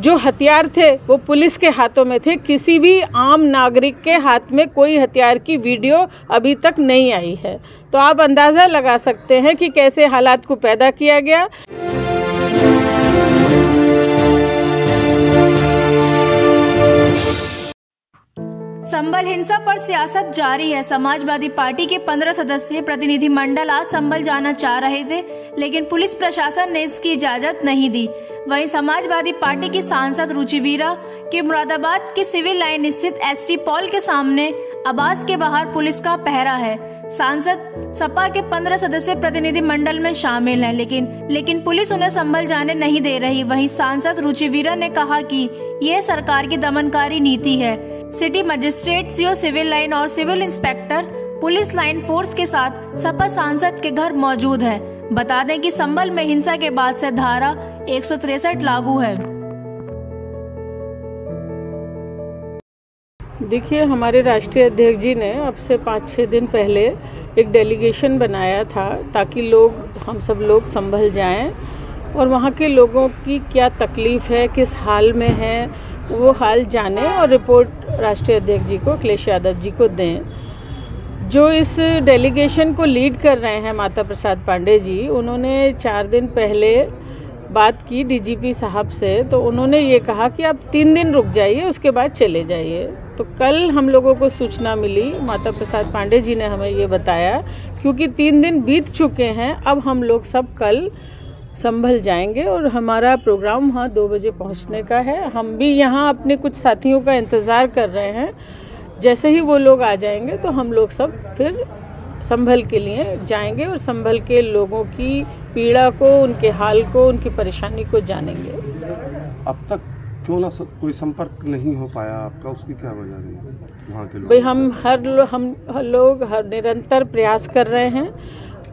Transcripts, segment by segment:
जो हथियार थे वो पुलिस के हाथों में थे। किसी भी आम नागरिक के हाथ में कोई हथियार की वीडियो अभी तक नहीं आई है। तो आप अंदाज़ा लगा सकते हैं कि कैसे हालात को पैदा किया गया। संभल हिंसा पर सियासत जारी है। समाजवादी पार्टी के 15 सदस्यीय प्रतिनिधिमंडल आज संभल जाना चाह रहे थे, लेकिन पुलिस प्रशासन ने इसकी इजाजत नहीं दी। वहीं समाजवादी पार्टी की सांसद रुचिवीरा के मुरादाबाद के सिविल लाइन स्थित एसटी पॉल के सामने आवास के बाहर पुलिस का पहरा है। सांसद सपा के 15 सदस्यीय प्रतिनिधिमंडल में शामिल हैं, लेकिन पुलिस उन्हें संभल जाने नहीं दे रही। वहीं सांसद रुचिवीरा ने कहा कि यह सरकार की दमनकारी नीति है। City magistrate, CO civil line और civil inspector police line force के साथ सपा सांसद के घर मौजूद है। बता दें कि संभल में हिंसा के बाद से धारा 163 लागू है। देखिए, हमारे राष्ट्रीय अध्यक्ष जी ने अब से 5-6 दिन पहले एक डेलीगेशन बनाया था ताकि हम सब लोग संभल जाएं और वहाँ के लोगों की क्या तकलीफ़ है, किस हाल में है, वो हाल जाने और रिपोर्ट राष्ट्रीय अध्यक्ष जी को, अखिलेश यादव जी को दें। जो इस डेलीगेशन को लीड कर रहे हैं माता प्रसाद पांडे जी, उन्होंने 4 दिन पहले बात की डीजीपी साहब से। तो उन्होंने ये कहा कि आप 3 दिन रुक जाइए, उसके बाद चले जाइए। तो कल हम लोगों को सूचना मिली, माता प्रसाद पांडे जी ने हमें ये बताया, क्योंकि 3 दिन बीत चुके हैं, अब हम लोग सब कल संभल जाएंगे और हमारा प्रोग्राम वहाँ 2 बजे पहुँचने का है। हम भी यहाँ अपने कुछ साथियों का इंतज़ार कर रहे हैं। जैसे ही वो लोग आ जाएंगे तो हम लोग सब फिर संभल के लिए जाएंगे और संभल के लोगों की पीड़ा को, उनके हाल को, उनकी परेशानी को जानेंगे। अब तक क्यों ना कोई संपर्क नहीं हो पाया आपका, उसकी क्या वजह रही वहाँ के लोग? भाई, हम लोग हर निरंतर प्रयास कर रहे हैं।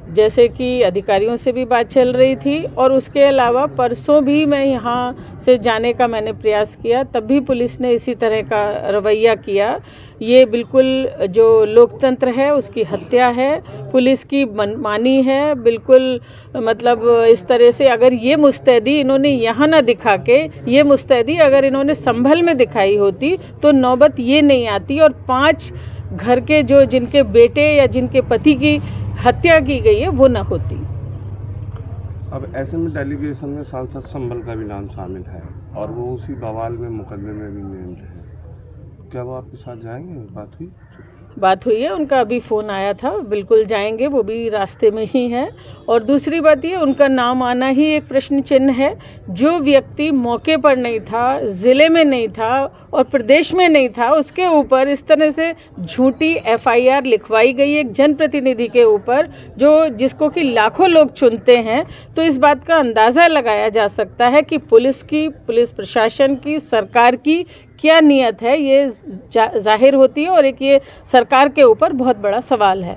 जैसे कि अधिकारियों से भी बात चल रही थी और उसके अलावा परसों भी मैं यहाँ से जाने का मैंने प्रयास किया, तब भी पुलिस ने इसी तरह का रवैया किया। ये बिल्कुल जो लोकतंत्र है उसकी हत्या है, पुलिस की मनमानी है बिल्कुल। मतलब इस तरह से अगर ये मुस्तैदी इन्होंने यहाँ ना दिखा के, ये मुस्तैदी अगर इन्होंने संभल में दिखाई होती तो नौबत ये नहीं आती और 5 घर के जिनके बेटे या जिनके पति की हत्या की गई है वो न होती। अब ऐसे में डेलीगेशन में सांसद संभल का भी नाम शामिल है और वो उसी बवाल में मुकदमे में भी नेम्ड है। क्या वो आपके साथ जाएंगे? बात हुई है, उनका अभी फ़ोन आया था, बिल्कुल जाएंगे, वो भी रास्ते में ही है। और दूसरी बात ये, उनका नाम आना ही एक प्रश्न चिन्ह है। जो व्यक्ति मौके पर नहीं था, ज़िले में नहीं था और प्रदेश में नहीं था, उसके ऊपर इस तरह से झूठी FIR लिखवाई गई एक जनप्रतिनिधि के ऊपर, जिसको कि लाखों लोग चुनते हैं। तो इस बात का अंदाज़ा लगाया जा सकता है कि पुलिस प्रशासन की, सरकार की क्या नियत है, ये जाहिर होती है और एक ये सरकार के ऊपर बहुत बड़ा सवाल है।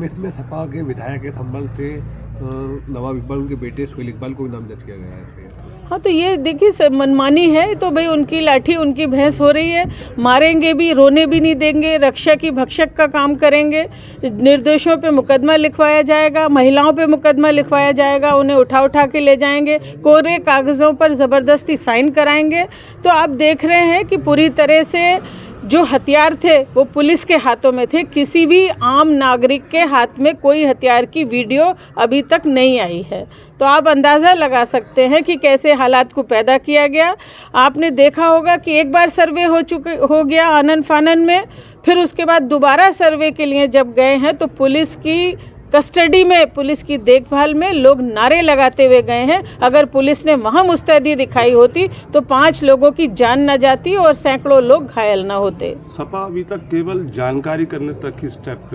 इसमें सपा के विधायक संभल से नवाब इकबाल, उनके बेटे सुहेल इकबाल को नामजद किया गया है। हाँ, तो ये देखिए मनमानी है। तो भाई उनकी लाठी उनकी भैंस हो रही है, मारेंगे भी, रोने भी नहीं देंगे, रक्षा की भक्षक का काम करेंगे। निर्दोषों पे मुकदमा लिखवाया जाएगा, महिलाओं पे मुकदमा लिखवाया जाएगा, उन्हें उठा के ले जाएंगे, कोरे कागज़ों पर ज़बरदस्ती साइन कराएंगे। तो आप देख रहे हैं कि पूरी तरह से जो हथियार थे वो पुलिस के हाथों में थे। किसी भी आम नागरिक के हाथ में कोई हथियार की वीडियो अभी तक नहीं आई है। तो आप अंदाज़ा लगा सकते हैं कि कैसे हालात को पैदा किया गया। आपने देखा होगा कि एक बार सर्वे हो गया आनन फानन में, फिर उसके बाद दोबारा सर्वे के लिए जब गए हैं तो पुलिस की कस्टडी में, पुलिस की देखभाल में लोग नारे लगाते हुए गए हैं। अगर पुलिस ने वहाँ मुस्तैदी दिखाई होती तो 5 लोगों की जान न जाती और सैकड़ों लोग घायल न होते। सपा अभी तक केवल जानकारी करने तक ही स्टेप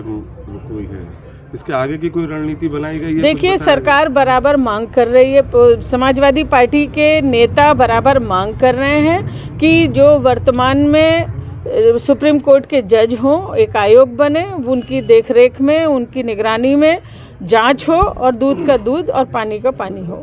हुई है, इसके आगे की कोई रणनीति बनाई गई है? देखिए, सरकार बराबर मांग कर रही है, समाजवादी पार्टी के नेता बराबर मांग कर रहे हैं कि जो वर्तमान में सुप्रीम कोर्ट के जज हों, एक आयोग बने, उनकी देखरेख में, उनकी निगरानी में जांच हो और दूध का दूध और पानी का पानी हो।